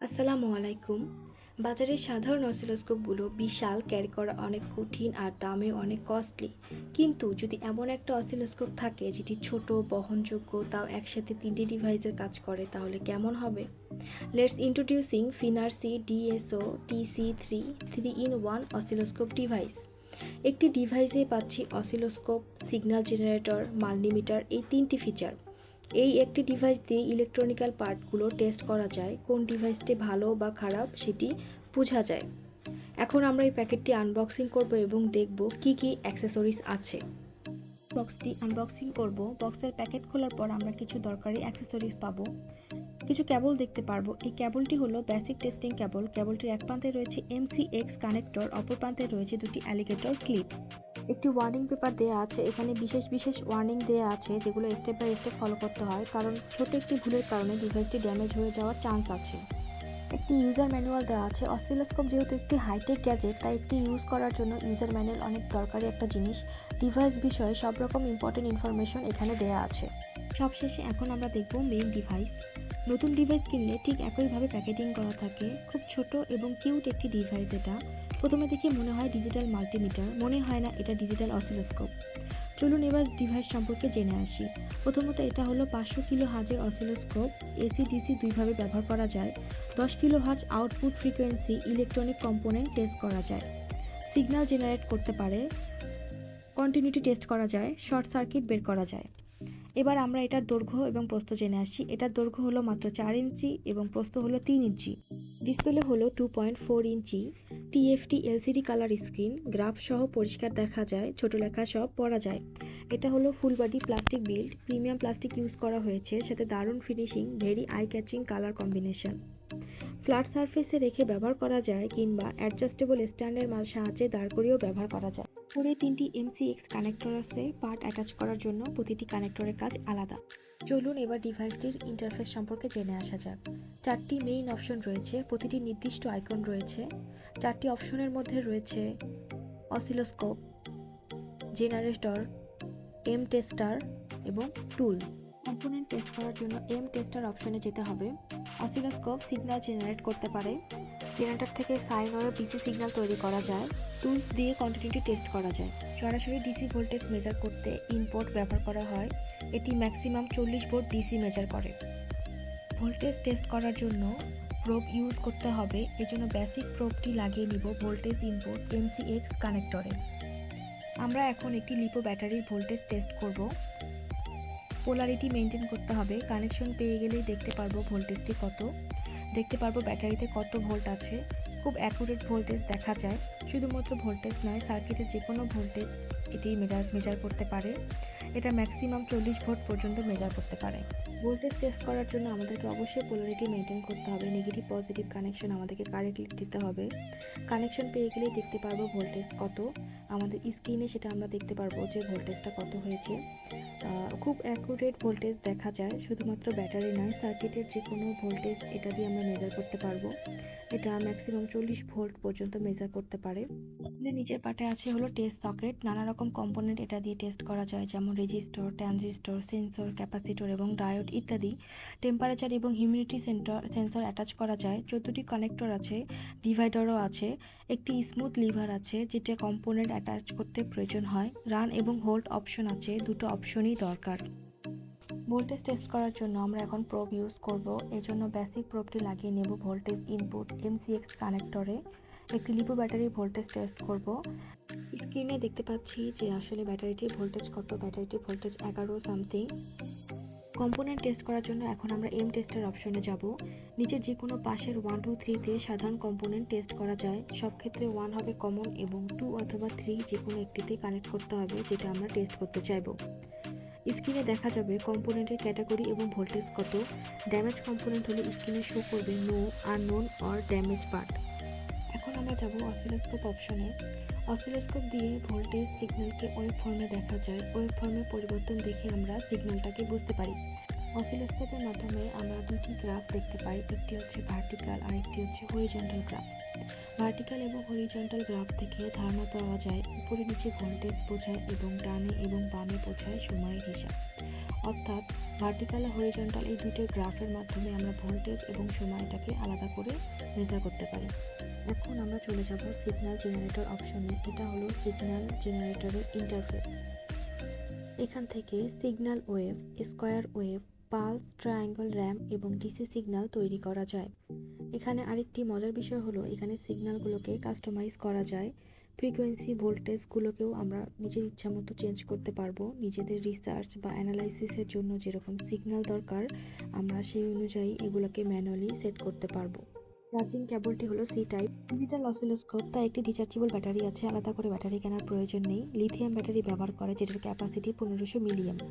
আসসালামু আলাইকুম। বাজারের সাধারণ অসিলোস্কোপগুলো বিশাল, ক্যারি করা অনেক কঠিন আর দামেও অনেক কস্টলি। কিন্তু যদি এমন একটা অসিলোস্কোপ থাকে যেটি ছোট, বহনযোগ্য, তাও একসাথে 3টি ডিভাইসের কাজ করে, তাহলে কেমন হবে? Let's introducing FNIRSI DSO TC3 3-in-1 oscilloscope device. একটি ডিভাইসে পাচ্ছি অসিলোস্কোপ, সিগন্যাল জেনারেটর, মাল্টিমিটার, এই 3টি ফিচার। এই একটি ডিভাইস দিয়ে ইলেকট্রনিক্যাল পার্টগুলো টেস্ট করা যায়, কোন ডিভাইসটি ভালো বা খারাপ সেটি বোঝা যায়। এখন আমরা এই প্যাকেটটি আনবক্সিং করব এবং দেখব কি কি অ্যাক্সেসরিজ আছে। বক্সটি আনবক্সিং করব। বক্সের প্যাকেট খোলার পর আমরা কিছু দরকারি অ্যাক্সেসরিজ পাবো। কিছু কেবল দেখতে পারবো। এই কেবলটি হলো বেসিক টেস্টিং কেবল। কেবলটির এক প্রান্তে রয়েছে MCX কানেক্টর, অপর প্রান্তে রয়েছে দুটি অ্যালিগেটর ক্লিপ। একটি ওয়ার্নিং পেপার দেওয়া আছে। এখানে বিশেষ বিশেষ ওয়ার্নিং দেওয়া আছে যেগুলো স্টেপ বাই স্টেপ ফলো করতে হয়, কারণ ছোট একটি ভুলের কারণে ডিভাইসটি ড্যামেজ হয়ে যাওয়ার চান্স আছে। একটি ইউজার ম্যানুয়াল দেওয়া আছে। অসিলোস্কোপ যেহেতু একটি হাইটেক গ্যাজেট, তাই একটি ইউজ করার জন্য ইউজার ম্যানুয়াল অনেক দরকারি একটা জিনিস। ডিভাইস বিষয়ে সব রকম ইম্পর্টেন্ট ইনফরমেশন এখানে দেওয়া আছে। সবশেষে এখন আমরা দেখব মেইন ডিভাইস। নতুন ডিভাইস কিনলে ঠিক একইভাবে প্যাকেটিং করা থাকে। খুব ছোট এবং কিউট একটি ডিভাইস এটা। প্রথমে দেখে মনে হয় ডিজিটাল মাল্টিমিটার, মনে হয় না এটা ডিজিটাল অসিলোস্কোপ। চলুন এবার ডিভাইস সম্পর্কে জেনে আসি। প্রথমত এটা হলো 500 কিলো হার্জের অসিলোস্কোপ। এসি ডিসি দুইভাবে ব্যবহার করা যায়। 10 kilo hertz output frequency electronic component test করা যায়, সিগন্যাল জেনারেট করতে পারে, কন্টিনিউটি টেস্ট করা যায়, শর্ট সার্কিট বের করা যায়। এবার আমরা এটার দৈর্ঘ্য এবং প্রস্থ জেনে আসি। এটার দৈর্ঘ্য হলো মাত্র 4 ইঞ্চি এবং প্রস্থ হলো 3 ইঞ্চি। ডিসপ্লে হলো 2.4 ইঞ্চি। TFT LCD colour screen, graph সহ পরিষ্কার দেখা যায়, ছোট লেখা সব পড়া যায়। এটা হলো full body plastic build, premium plastic use করা হয়েছে, সাথে দারুণ finishing, very eye catching colour combination. Flat সারফেসে রেখে ব্যবহার করা যায় কিংবা অ্যাডজাস্টেবল স্ট্যান্ডের সাহায্যে দাঁড় করেও ব্যবহার করা যায়। উপরে 3টি MCX কানেক্টর আছে পার্ট অ্যাটাচ করার জন্য, প্রতিটি কানেক্টরের কাজ আলাদা। চলুন এবার ডিভাইসটির ইন্টারফেস সম্পর্কে জেনে আসা যাক। 4টি মেইন অপশন রয়েছে, প্রতিটি নির্দিষ্ট আইকন রয়েছে। 4টি অপশনের মধ্যে রয়েছে অসিলোস্কোপ, জেনারেটর, এম টেস্টার এবং টুল। কম্পোনেন্ট টেস্ট করার জন্য এম টেস্টার অপশনে যেতে হবে। অসিলোস্কোপ সিগন্যাল জেনারেট করতে পারে। জেনারেটর থেকে সাইন ওয়েভ ডিসি সিগন্যাল তৈরি করা যায়। টুলস দিয়ে কন্টিনিউটি টেস্ট করা যায়। সরাসরি ডিসি ভোল্টেজ মেজার করতে ইনপুট ব্যবহার করা হয়। এটি ম্যাক্সিমাম 40 ভোল্ট ডিসি মেজার করে। ভোল্টেজ টেস্ট করার জন্য প্রোব ইউজ করতে হবে, এজন্য বেসিক প্রোবটি লাগিয়ে নিব ভোল্টেজ ইনপুট MCX কানেক্টরে। আমরা এখন একটি লিপো ব্যাটারির ভোল্টেজ টেস্ট করব। পোলারিটি মেনটেন করতে হবে। কানেকশন পেয়ে গেলেই দেখতে পারবো ভোল্টেজটি কত, দেখতে পারবো ব্যাটারিতে কত ভোল্ট আছে। খুব অ্যাকুরেট ভোল্টেজ দেখা যায়। শুধুমাত্র ভোল্টেজ নয়, সার্কিটের যে কোনো ভোল্টেজ এটি মেজার করতে পারে। এটা ম্যাক্সিমাম 40 ভোল্ট পর্যন্ত মেজার করতে পারে। ভোল্টেজ টেস্ট করার জন্য আমাদেরকে অবশ্যই পোলারিটি মেনটেন করতে হবে। নেগেটিভ পজিটিভ কানেকশন আমাদেরকে কারেক্টলি দিতে হবে। কানেকশন পেয়ে গেলেই দেখতে পারবো ভোল্টেজ কত। আমাদের স্ক্রিনে সেটা আমরা দেখতে পারবো যে ভোল্টেজটা কত হয়েছে। খুব অ্যাকুরেট ভোল্টেজ দেখা যায়। শুধুমাত্র ব্যাটারি নয়, সার্কিটের যে কোনো ভোল্টেজ এটা দিয়ে আমরা মেজার করতে পারবো। এটা ম্যাক্সিমাম 40 ভোল্ট পর্যন্ত মেজার করতে পারে। নিচের পাটে আছে হলো টেস্ট সকেট। নানা রকম কম্পোনেন্ট এটা দিয়ে টেস্ট করা যায়, যেমন রেজিস্টর, ট্রানজিস্টর, সেন্সর, ক্যাপাসিটর এবং ডায়োড ইত্যাদি। টেম্পারেচার এবং হিউমিডিটি সেন্সর অ্যাটাচ করা যায়। 14টি কানেক্টর আছে, ডিভাইডারও আছে। একটি স্মুথ লিভার আছে যেটা কম্পোনেন্ট অ্যাটাচ করতে প্রয়োজন হয়। রান এবং হোল্ড অপশন আছে, দুটো অপশনই দরকার। ভোল্টেজ টেস্ট করার জন্য আমরা এখন প্রোব ইউজ করব। এজন্য বেসিক প্রোবটি লাগিয়ে নেব ভোল্টেজ ইনপুট MCX কানেক্টরে। একটি লিপো ব্যাটারি ভোল্টেজ টেস্ট করব। স্ক্রিনে দেখতে পাচ্ছি যে আসলে ব্যাটারিটির ভোল্টেজ কত। ব্যাটারিটির ভোল্টেজ 11 সামথিং। কম্পোনেন্ট টেস্ট করার জন্য এখন আমরা এম টেস্টার অপশনে যাব। নিচের যে কোনো পাশের 1 2 3 তে সাধারণ কম্পোনেন্ট টেস্ট করা যায়। সব ক্ষেত্রে 1 হবে কমন এবং 2 অথবা 3 যে কোনো একটিতে কানেক্ট করতে হবে যেটা আমরা টেস্ট করতে চাইবো। স্ক্রিনে দেখা যাবে কম্পোনেন্টের ক্যাটাগরি এবং ভোল্টেজ কত। ড্যামেজ কম্পোনেন্ট হলে স্ক্রিনে শো করবে no, unknown or damage part. এখন আমরা যাব অসিলোস্কোপ অপশনে। অসিলোস্কোপ দিয়ে ভোল্টেজ সিগন্যালকে ওয়েভ ফর্মে দেখা যায়। ওয়েভ ফর্মের পরিবর্তন দেখে আমরা সিগন্যালটাকে বুঝতে পারি। অসিলোস্কোপের মাধ্যমে আমরা দুটি গ্রাফ দেখতে পাই, একটি হচ্ছে ভার্টিক্যাল আর একটি হচ্ছে হরিজন্টাল গ্রাফ। ভার্টিক্যাল এবং হরিজন্টাল গ্রাফ থেকে ধারণা পাওয়া যায় উপরে নিচে ভোল্টেজ বোঝায় এবং ডানে এবং বামে বোঝায় সময়ের হিসাব। অর্থাৎ ভার্টিক্যাল আর হরিজন্টাল এই দুইটার গ্রাফের মাধ্যমে আমরা ভোল্টেজ এবং সময়টাকে আলাদা করে মেজার করতে পারি। এখন আমরা চলে যাব সিগন্যাল জেনারেটর অপশনে। এটা হলো সিগন্যাল জেনারেটরের ইন্টারফেস। এখান থেকে signal wave, square wave, pulse, triangle, ramp এবং ডিসি সিগন্যাল তৈরি করা যায়। এখানে আরেকটি মজার বিষয় হলো এখানে সিগন্যালগুলোকে কাস্টমাইজ করা যায়। ফ্রিকোয়েন্সি, ভোল্টেজগুলোকেও আমরা নিজের ইচ্ছা মতো চেঞ্জ করতে পারবো। নিজেদের রিসার্চ বা অ্যানালাইসিসের জন্য যেরকম সিগন্যাল দরকার আমরা সেই অনুযায়ী এগুলোকে ম্যানুয়ালি সেট করতে পারবো। চার্জিং কেবলটি হলো সি টাইপ। ডিজিটাল অসিলোস্কোপ তাই একটি রিচার্জেবল ব্যাটারি আছে, আলাদা করে ব্যাটারি কেনার প্রয়োজন নেই। লিথিয়াম ব্যাটারি ব্যবহার করে যেটার ক্যাপাসিটি 1500 মিলিঅ্যাম্প।